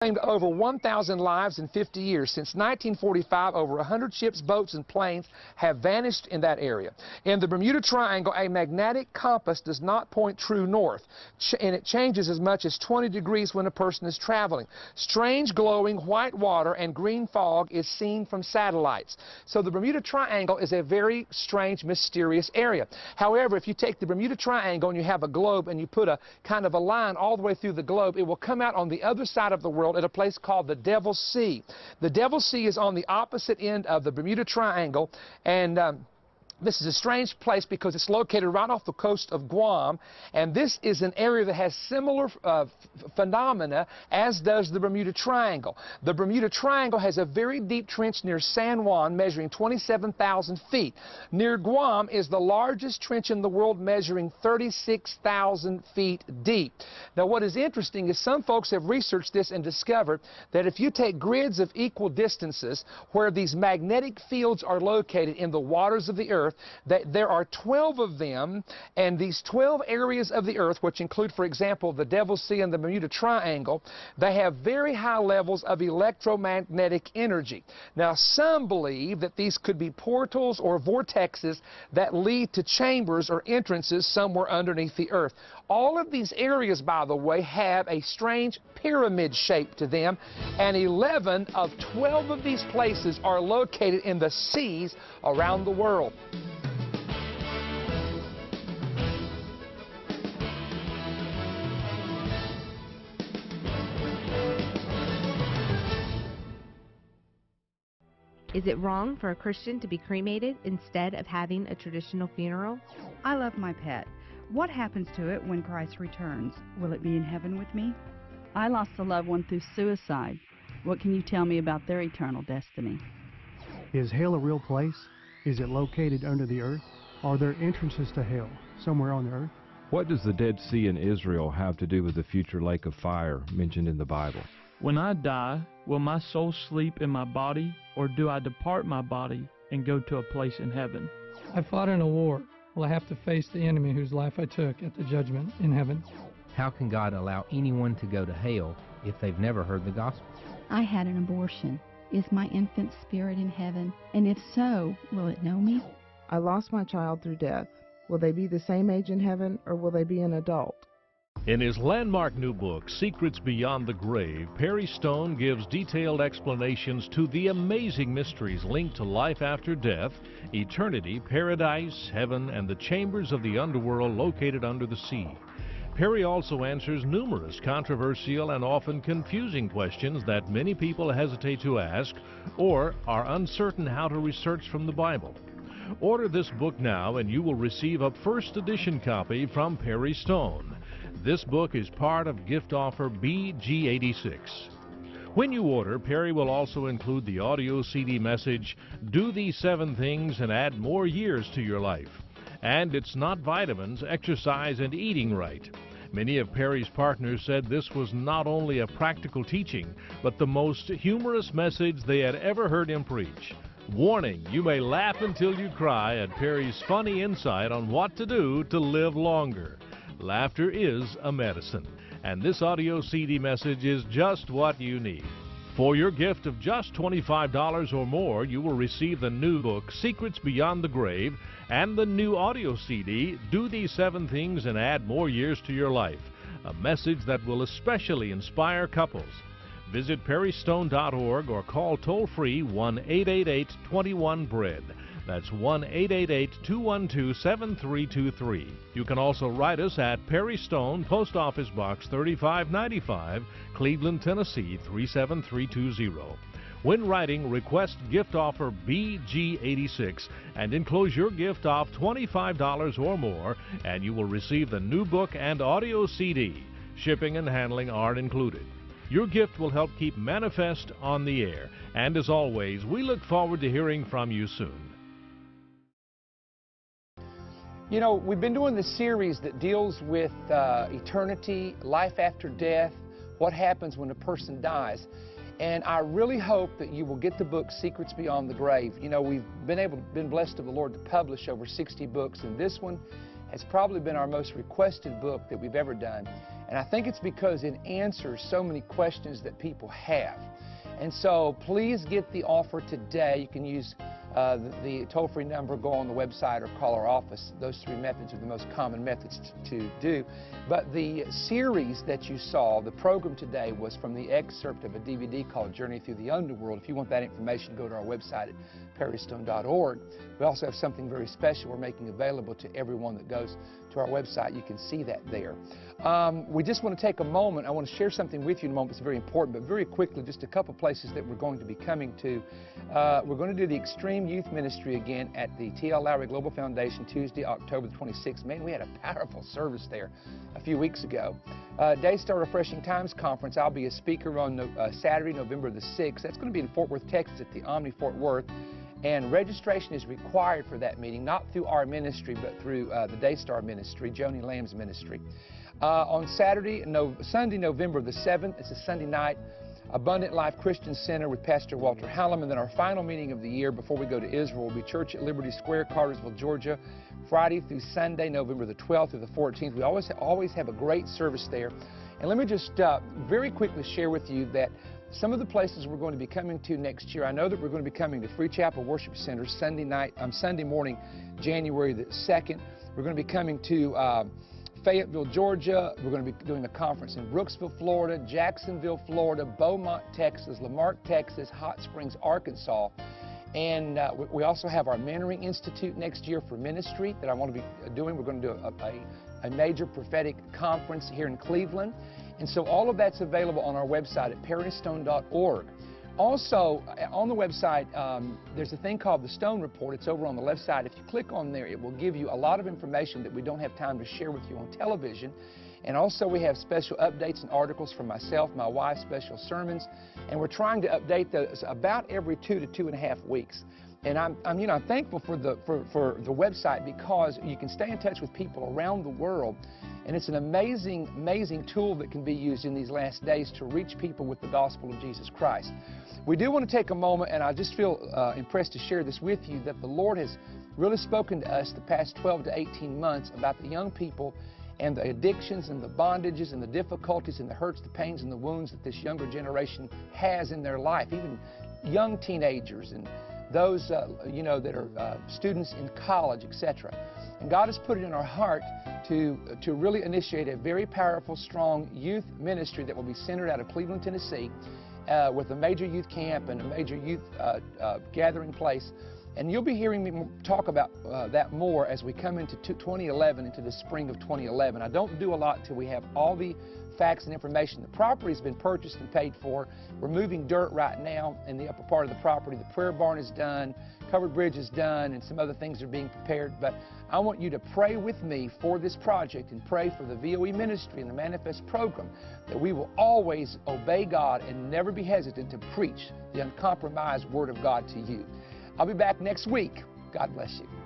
Claimed over 1,000 lives in 50 years. Since 1945, over 100 ships, boats, and planes have vanished in that area. In the Bermuda Triangle, a magnetic compass does not point true north, and it changes as much as 20 degrees when a person is traveling. Strange glowing white water and green fog is seen from satellites. So the Bermuda Triangle is a very strange, mysterious area. However, if you take the Bermuda Triangle and you have a globe and you put a kind of a line all the way through the globe, it will come out on the other side of the world at a place called the Devil's Sea. The Devil's Sea is on the opposite end of the Bermuda Triangle, and this is a strange place because it's located right off the coast of Guam, and this is an area that has similar phenomena as does the Bermuda Triangle. The Bermuda Triangle has a very deep trench near San Juan measuring 27,000 feet. Near Guam is the largest trench in the world measuring 36,000 feet deep. Now what is interesting is some folks have researched this and discovered that if you take grids of equal distances where these magnetic fields are located in the waters of the earth, that there are 12 of them, and these 12 areas of the earth, which include, for example, the Devil's Sea and the Bermuda Triangle, they have very high levels of electromagnetic energy. Now, some believe that these could be portals or vortexes that lead to chambers or entrances somewhere underneath the earth. All of these areas, by the way, have a strange pyramid shape to them, and 11 of 12 of these places are located in the seas around the world. Is it wrong for a Christian to be cremated instead of having a traditional funeral? I love my pet. What happens to it when Christ returns? Will it be in heaven with me? I lost a loved one through suicide. What can you tell me about their eternal destiny? Is hell a real place? Is it located under the earth? Are there entrances to hell somewhere on the earth? What does the Dead Sea in Israel have to do with the future lake of fire mentioned in the Bible? When I die, will my soul sleep in my body, or do I depart my body and go to a place in heaven? I fought in a war. Will I have to face the enemy whose life I took at the judgment in heaven? How can God allow anyone to go to hell if they've never heard the gospel? I had an abortion. Is my infant spirit in heaven? And if so, will it know me? I lost my child through death. Will they be the same age in heaven, or will they be an adult? In his landmark new book, Secrets Beyond the Grave, Perry Stone gives detailed explanations to the amazing mysteries linked to life after death, eternity, paradise, heaven, and the chambers of the underworld located under the sea. Perry also answers numerous controversial and often confusing questions that many people hesitate to ask or are uncertain how to research from the Bible. Order this book now and you will receive a first edition copy from Perry Stone. This book is part of gift offer BG86. When you order, Perry will also include the audio CD message, Do These 7 Things and Add More Years to Your Life. And it's not vitamins, exercise, and eating right. Many of Perry's partners said this was not only a practical teaching, but the most humorous message they had ever heard him preach. Warning, you may laugh until you cry at Perry's funny insight on what to do to live longer. Laughter is a medicine, and this audio CD message is just what you need. For your gift of just $25 or more, you will receive the new book, Secrets Beyond the Grave, and the new audio CD, Do These 7 Things and Add More Years to Your Life, a message that will especially inspire couples. Visit perrystone.org or call toll-free 1-888-21-BREAD. That's 1-888-212-7323. You can also write us at Perry Stone, Post Office Box 3595, Cleveland, Tennessee 37320. When writing, request gift offer BG86 and enclose your gift of $25 or more, and you will receive the new book and audio CD. Shipping and handling are included. Your gift will help keep Manna-Fest on the air. And as always, we look forward to hearing from you soon. You know, we've been doing this series that deals with eternity, life after death, what happens when a person dies. And I really hope that you will get the book, Secrets Beyond the Grave. You know, we've been blessed of the Lord to publish over 60 books, and this one has probably been our most requested book that we've ever done. And I think it's because it answers so many questions that people have. And so please get the offer today. You can use the toll-free number, go on the website, or call our office. Those three methods are the most common methods to do. But the series that you saw, the program today, was from the excerpt of a DVD called Journey Through the Underworld. If you want that information, go to our website at perrystone.org. We also have something very special we're making available to everyone that goes to our website. You can see that there. We just want to take a moment. I want to share something with you in a moment. It's very important, but very quickly, just a couple places that we're going to be coming to. We're going to do the Extreme Youth Ministry again at the T.L. Lowry Global Foundation, Tuesday, October the 26th. Man, we had a powerful service there a few weeks ago. Daystar Refreshing Times Conference, I'll be a speaker on Saturday, November the 6th. That's going to be in Fort Worth, Texas at the Omni Fort Worth. And registration is required for that meeting, not through our ministry, but through the Daystar Ministry, Joni Lamb's ministry. On Sunday, November the 7th, it's a Sunday night, Abundant Life Christian Center with Pastor Walter Hallam. And then our final meeting of the year before we go to Israel will be Church at Liberty Square, Cartersville, Georgia, Friday through Sunday, November the 12th through the 14th. We always have a great service there. And let me just very quickly share with you that some of the places we're going to be coming to next year. I know that we're going to be coming to Free Chapel Worship Center Sunday morning, January the 2nd. We're going to be coming to Fayetteville, Georgia. We're going to be doing a conference in Brooksville, Florida, Jacksonville, Florida, Beaumont, Texas, Lamarck, Texas, Hot Springs, Arkansas. And we also have our Mentoring Institute next year for ministry that I want to be doing. We're going to do a major prophetic conference here in Cleveland. And so all of that's available on our website at perrystone.org. Also, on the website, there's a thing called the Stone Report. It's over on the left side. If you click on there, it will give you a lot of information that we don't have time to share with you on television. And also, we have special updates and articles from myself, my wife, special sermons. And we're trying to update those about every 2 to 2.5 weeks. And I'm thankful for the website because you can stay in touch with people around the world. And it's an amazing, amazing tool that can be used in these last days to reach people with the gospel of Jesus Christ. We do want to take a moment, and I just feel impressed to share this with you, that the Lord has really spoken to us the past 12 to 18 months about the young people and the addictions and the bondages and the difficulties and the hurts, the pains and the wounds that this younger generation has in their life, even young teenagers and those that are students in college, etc. And God has put it in our heart to really initiate a very powerful, strong youth ministry that will be centered out of Cleveland, Tennessee, with a major youth camp and a major youth gathering place. And you'll be hearing me talk about that more as we come into 2011, into the spring of 2011. I don't do a lot until we have all the facts and information. The property's been purchased and paid for. We're moving dirt right now in the upper part of the property. The prayer barn is done, covered bridge is done, and some other things are being prepared. But I want you to pray with me for this project and pray for the VOE ministry and the Manna-Fest program, that we will always obey God and never be hesitant to preach the uncompromised Word of God to you. I'll be back next week. God bless you.